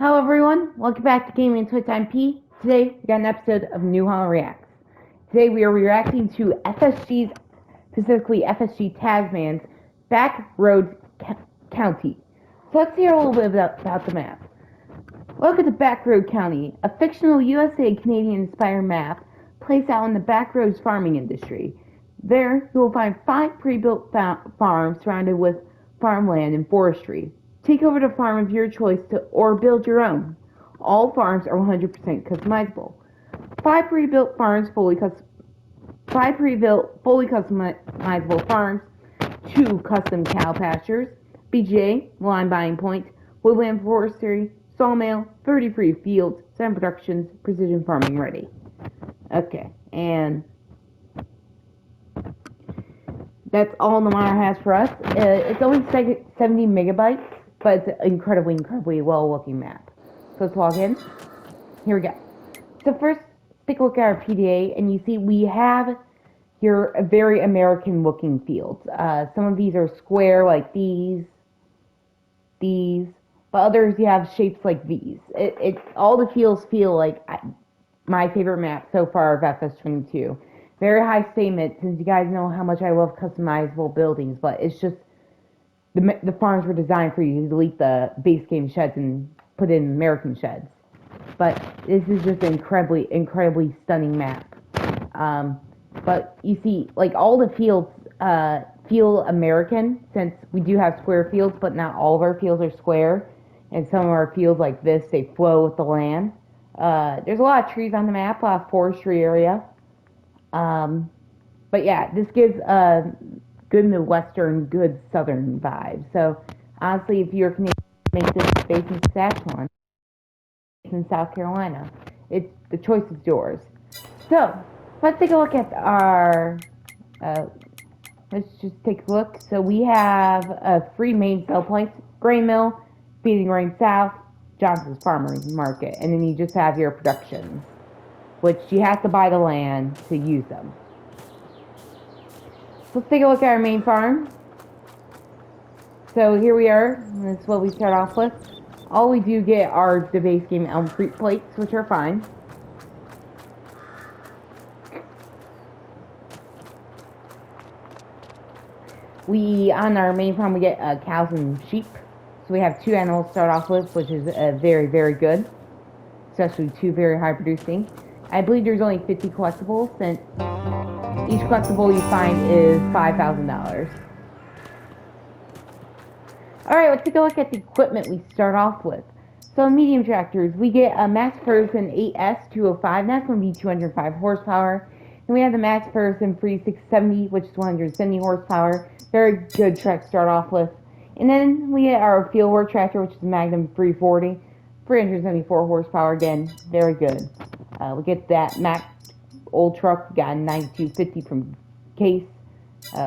Hello everyone, welcome back to Gaming Toy Time P. Today we got an episode of New Holland Reacts. Today we are reacting to FSG's, specifically FSG Tasman's Backroads County. So let's hear a little bit about the map. Welcome to Backroad County, a fictional USA and Canadian inspired map placed out in the backroads farming industry. There you will find 5 pre-built farms surrounded with farmland and forestry. Take over the farm of your choice or build your own. All farms are 100% customizable. 5 pre-built fully customizable farms, 2 custom cow pastures, BGA, line buying point, woodland forestry, sawmill, 30 free fields, 7 productions, precision farming ready. Okay, and that's all the monitor has for us. It's only 70 megabytes, but it's an incredibly well-looking map. So let's log in. Here we go. So first, take a look at our PDA, and you see we have here a very American-looking fields. Some of these are square, like these, but others you have shapes like these. All the fields feel like my favorite map so far of FS22. Very high statement, since you guys know how much I love customizable buildings, but it's just the farms were designed for you to delete the base game sheds and put in American sheds. But this is just an incredibly stunning map. But you see, like, all the fields feel American, since we do have square fields, but not all of our fields are square. And some of our fields like this, they flow with the land. There's a lot of trees on the map, a lot of forestry area. But yeah, this gives a good Midwestern, good Southern vibe. So honestly, if you're Canadian, make this based in Saskatchewan, in South Carolina, the choice is yours. So let's take a look at our. Let's just take a look. So we have 3 main sell points: grain mill, Feeding Grain South, Johnson's Farmers Market, and then you just have your productions, which you have to buy the land to use them. Let's take a look at our main farm. So here we are. This is what we start off with. All we do get are the base game Elm Creek plates, which are fine. On our main farm, we get cows and sheep. So we have 2 animals to start off with, which is very good. Especially 2 very high producing. I believe there's only 50 collectibles, and each collectible you find is $5,000. Alright, let's take a look at the equipment we start off with. So medium tractors, we get a Max Ferguson 8S 205, that's going to be 205 horsepower. And we have the Max Ferguson 3670, which is 170 horsepower. Very good truck to start off with. And then we get our fieldwork tractor, which is Magnum 340, 374 horsepower, again, very good. We get that Mack old truck, we got a 9250 from Case,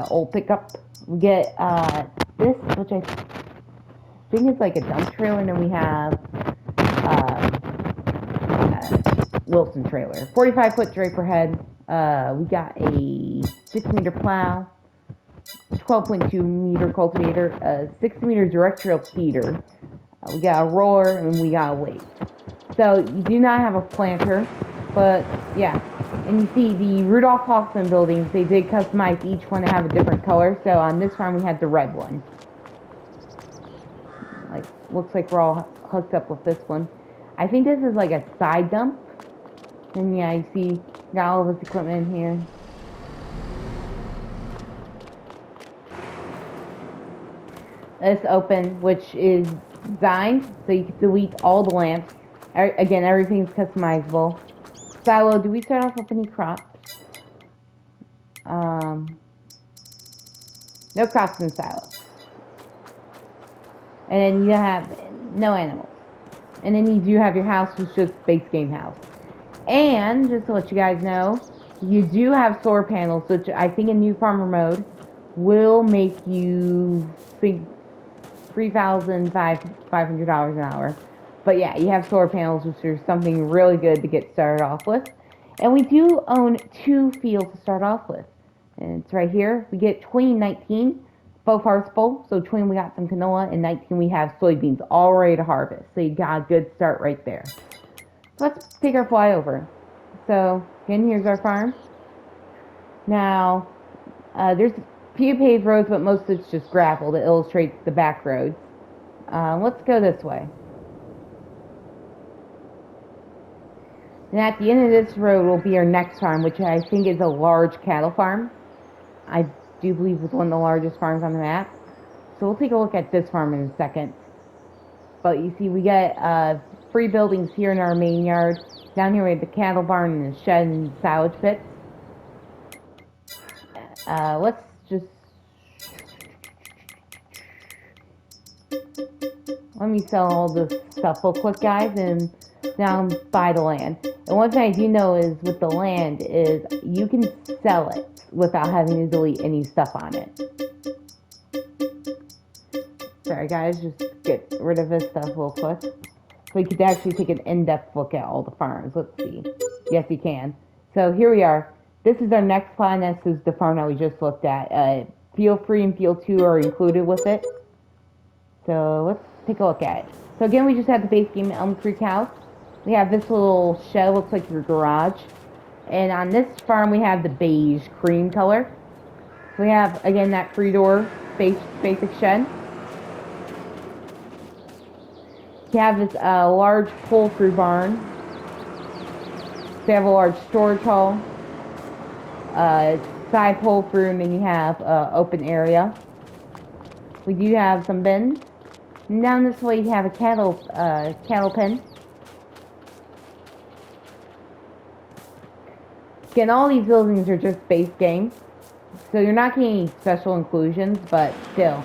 old pickup. We get this, which I think is like a dump trailer, and then we have Wilson trailer. 45-foot draper head. We got a 6-meter plow, 12.2-meter cultivator, a 6-meter direct trail feeder. We got a roller, and we got a weight. So you do not have a planter, but yeah. And you see the Rudolph Hoffman buildings, they did customize each one to have a different color. So on this farm we had the red one. Like, looks like we're all hooked up with this one. I think this is like a side dump. And yeah, you see, got all of this equipment in here. This open, which is designed so you can delete all the lamps. Again, everything's customizable. Silo, do we start off with any crops? No crops in silo. And then you have no animals. And then you do have your house, which is just base game house. And just to let you guys know, you do have solar panels, which I think in new farmer mode will make you think $3,500 an hour. But yeah, you have solar panels, which is something really good to get started off with. And we do own 2 fields to start off with. And it's right here. We get 2019 both harvestable. So 20 we got some canola, and 19 we have soybeans all ready to harvest. So you got a good start right there. Let's take our flyover. So again, here's our farm. Now there's a few paved roads, but most of it's just gravel that illustrates the back roads. Let's go this way. And at the end of this road will be our next farm, which I think is a large cattle farm. I do believe it's one of the largest farms on the map. So we'll take a look at this farm in a second. But you see, we got 3 buildings here in our main yard. Down here we have the cattle barn and the shed and silage pits. Let's just... Let me sell all this stuff real quick, guys, and now buy the land. And one thing I do know is with the land is you can sell it without having to delete any stuff on it. Sorry guys, just get rid of this stuff real quick. So we could actually take an in-depth look at all the farms. Let's see. Yes, you can. So here we are. This is our next plan. This is the farm that we just looked at. Field 3 and Field 2 are included with it. So let's take a look at it. So again, we just had the base game Elm Creek House. We have this little shed, looks like your garage. And on this farm, we have the beige cream color. So we have, again, that 3-door basic shed. We have this large poultry barn. We have a large storage hall. Side poultry room, and you have open area. We do have some bins. And down this way, you have a cattle pen. Again, all these buildings are just base game, so you're not getting any special inclusions, but still,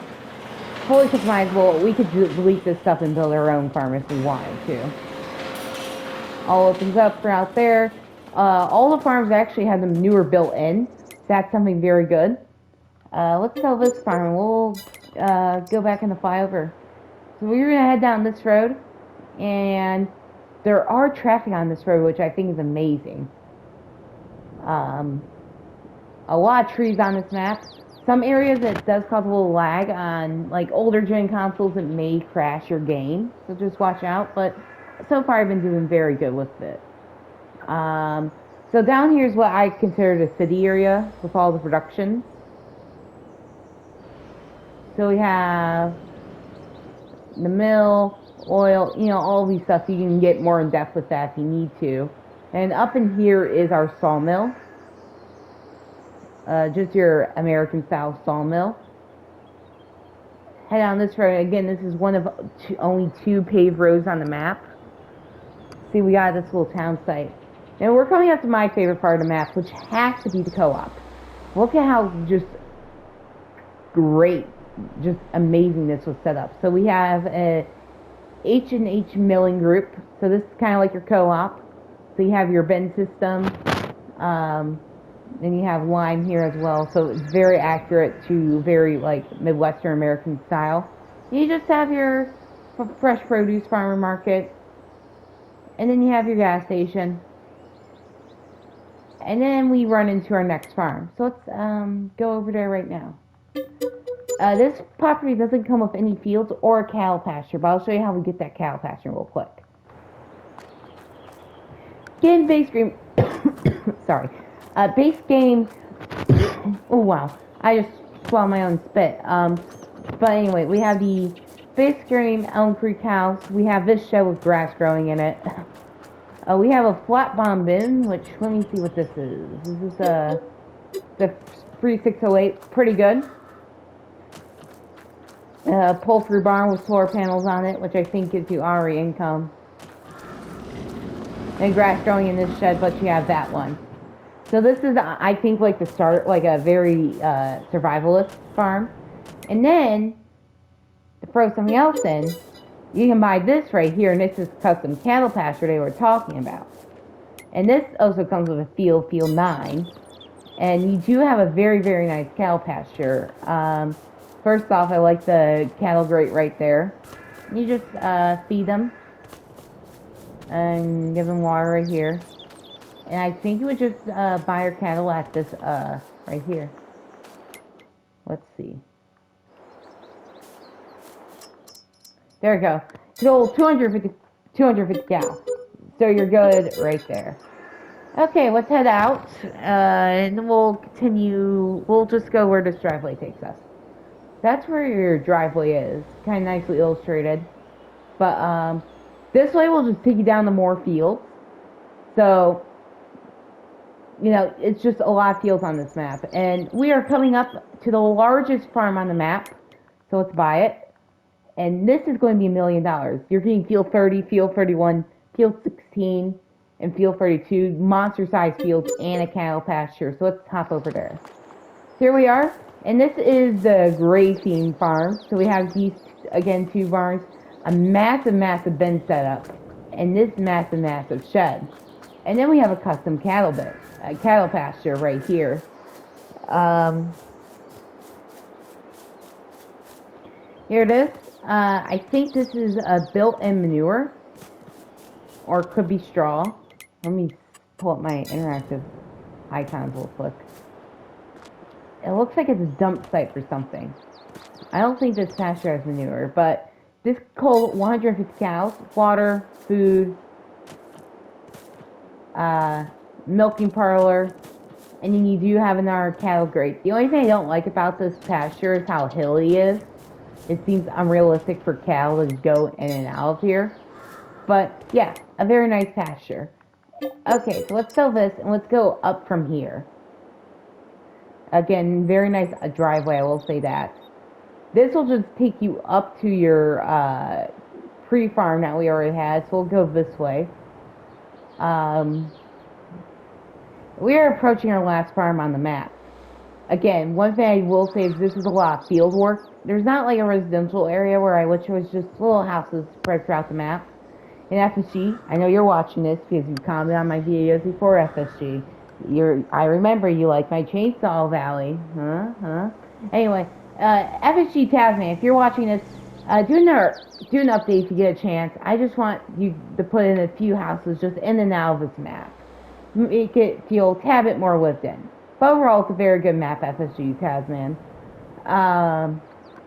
fully customizable. We could delete this stuff and build our own farm if we wanted to. All opens up for out there. All the farms actually have them newer built in. That's something very good. Let's sell this farm and we'll go back in the flyover. So we're going to head down this road, and there are traffic on this road, which I think is amazing. A lot of trees on this map. Some areas it does cause a little lag on like older gen consoles. It may crash your game, so just watch out. But so far I've been doing very good with it. So down here is what I consider the city area with all the production. So we have the mill, oil, you know, all these stuff. You can get more in depth with that if you need to. And up in here is our sawmill. Just your American style sawmill. Head on this road. Again, this is one of only 2 paved roads on the map. See, we got this little town site. And we're coming up to my favorite part of the map, which has to be the co-op. Look at how just great, just amazing this was set up. So we have a H&H Milling Group. So this is kind of like your co-op. So you have your bin system, and you have lime here as well. So it's very accurate to very like Midwestern American style. You just have your fresh produce farmer market, and then you have your gas station. And then we run into our next farm. So let's go over there right now. This property doesn't come with any fields or a cow pasture, but I'll show you how we get that cow pasture real quick. Again, base game. Sorry. Base game. Oh wow. I just swallowed my own spit. But anyway, we have the base game Elm Creek House. We have this shed with grass growing in it. We have a flat bottom bin, which, let me see what this is. This is the 3608, pretty good. Poultry barn with solar panels on it, which I think gives you RE income. And grass growing in this shed, but you have that one. So this is, I think, like the start, like a very survivalist farm. And then, to throw something else in, you can buy this right here, and this is custom cattle pasture they were talking about. And this also comes with a field 9. And you do have a very, very nice cattle pasture. First off, I like the cattle grate right there. You just feed them and give them water right here. And I think you would just buy your cattle at this right here. Let's see. There we go. So 250 cows. So you're good right there. Okay, let's head out, and we'll continue. We'll just go where this driveway takes us. That's where your driveway is. Kind of nicely illustrated. But this way will just take you down to more fields. So, you know, it's just a lot of fields on this map. And we are coming up to the largest farm on the map. So let's buy it. And this is going to be $1 million. You're getting field 30, field 31, field 16, and field 32. Monster-sized fields and a cattle pasture. So let's hop over there. Here we are. And this is the grazing farm. So we have these, again, 2 barns. A massive bin setup. And this massive shed. And then we have a custom cattle pasture right here. Here it is. I think this is a built-in manure. Or it could be straw. Let me pull up my interactive icons real quick. It looks like it's a dump site for something. I don't think this pasture has manure, but this cold 150 cows, water, food, milking parlor, and then you do have another cattle grate. The only thing I don't like about this pasture is how hilly it is. It seems unrealistic for cattle to go in and out of here. But yeah, a very nice pasture. Okay, so let's sell this and let's go up from here. Again, very nice driveway, I will say that. This will just take you up to your pre-farm that we already had, so we'll go this way. We are approaching our last farm on the map. Again, one thing I will say is this is a lot of field work. There's not like a residential area where I wish it was just little houses spread throughout the map. In FSG, I know you're watching this because you commented on my videos before FSG. I remember you like my Chainsaw Valley. Anyway, FSG Tasman, if you're watching this, do an update if you get a chance. I just want you to put in a few houses just in and out of this map. Make it feel a tad bit more lived in. But overall, it's a very good map, FSG Tasman.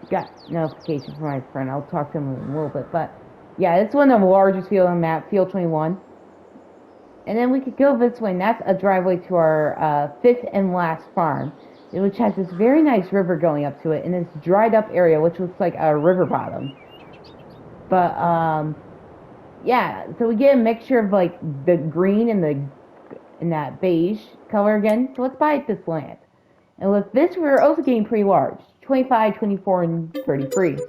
Got notification from my friend. I'll talk to him in a little bit. But yeah, it's one of the largest fields on the map, Field 21. And then we could go this way, and that's a driveway to our 5th and last farm, which has this very nice river going up to it in this dried up area, which looks like a river bottom. But yeah, so we get a mixture of like the green and that beige color again. So let's buy this land. And with this, we're also getting pretty large, 25, 24, and 33.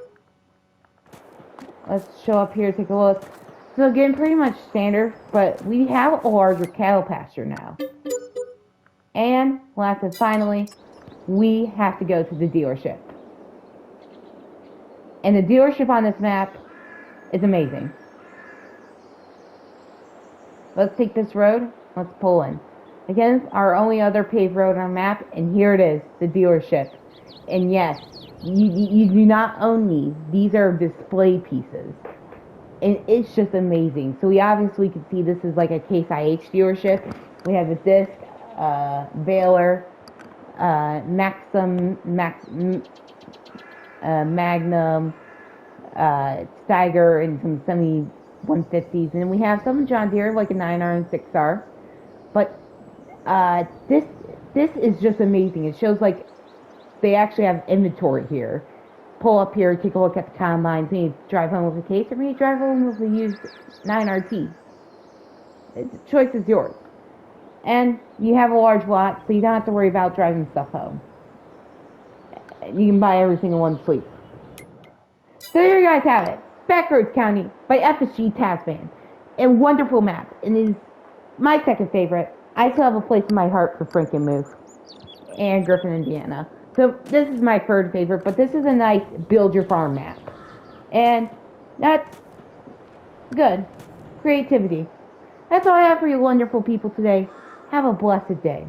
Let's show up here, take a look. So again, pretty much standard, but we have a larger cattle pasture now. And last and finally, we have to go to the dealership. And the dealership on this map is amazing. Let's take this road, let's pull in. Again, it's our only other paved road on the map, and here it is, the dealership. And yes, you do not own these. These are display pieces. And it's just amazing. So we obviously can see this is like a Case IH dealership. We have a disc, Baylor, Magnum, Steiger, and some semi-150s. And we have some John Deere, like a 9R and 6R. But this is just amazing. It shows like they actually have inventory here. Pull up here, take a look at the combines, maybe drive home with a Case, or maybe drive home with a used 9RT. The choice is yours. And you have a large lot, so you don't have to worry about driving stuff home. You can buy everything in one sleep. So there you guys have it. Backroads County by FSG Tasman. A wonderful map. It is my second favorite. I still have a place in my heart for Frankenmuth and Griffin, Indiana. So this is my third favorite, but this is a nice build your farm map. And that's good. Creativity. That's all I have for you wonderful people today. Have a blessed day.